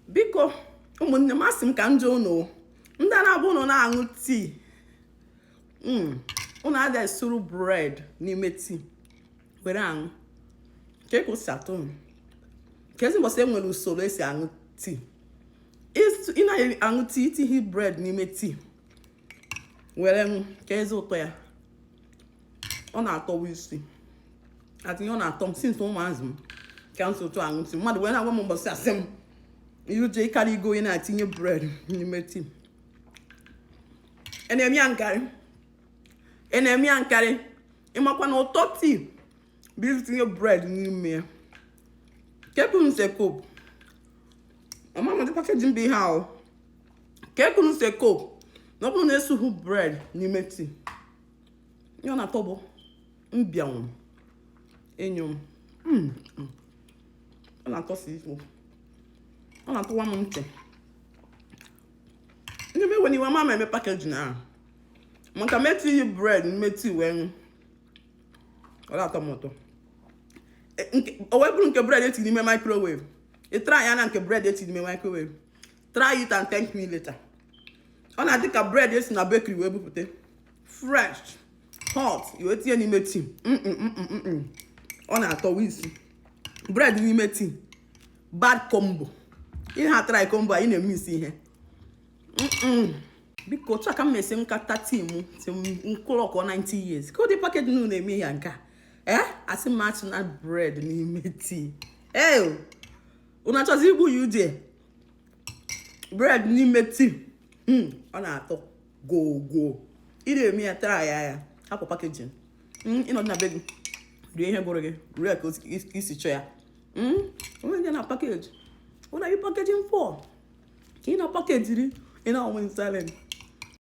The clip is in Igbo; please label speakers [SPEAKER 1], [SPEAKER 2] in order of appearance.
[SPEAKER 1] biko ụmụnne m asị m ka m jee ụnụ ndị a na-abụ ụnụ na-aṅụ tii ụnụ ada esuru bred n'ime tii were aṅụ ka si atọ m ka ezi mbọsị enwere usoro esi aṅụ tii ị na-aṅụ tii itinye bred n'ime tii were ṅụ ka ezi ụtọ ya ọ na-atọwa isi atinye ọ na-atọ m since ụmụazị m ka m sotu aṅụ tii mmadụ wee na-agwa m mbọsị asị m ije ịkarị igo onye na-atinye bred n'ime tii na-eme ya nkarị ịmakwa na ụtọ tii bụ itinye bred n'ime ya kepụ nsekop ọmama pakeji mba ihe ahụ kepụ nsekop na ọ bụrụ na esughu bred n'ime tii ihe ọ na-atọ bụ mbịanwụ enyo m ọ na-atọsi ifo ọ na-atụwa m ntị ndị mewe n'iwe ma eme pakeji na ahụ maka metinye bred n'ime tii wee ṅụ ọ na-atọ m ụtọ o wee bụrụ nke bred eti n'ime microwave ị try ya na nke bred eti n'ime microwave try it and thank me later ọ na-adị ka bred esi na bakery wee bupụta fresh hot iwe tinye n'ime tii ọ na-atọ isi bred n'ime tii bad combo ihe ha try combo a ị na-eme isi ihe biko otu aka m esi nkata tii m si mkụrụ ọkọ 90 years ka ụdị pakeji nụ na-eme ya nke asị m achị na bred n'ime tii unu achọzi igbu ya ude bred n'ime tii ọ na-atọ gogo ị na-eme ya tara ya hapụ pakeji ịnọdụ na be gị rie ihe gụrụ gị rie ka isi chọọ ya onwe ndị na pakeji ụna gị pakeji mfọ ka ị na pakejiri ị na-onwe nsalem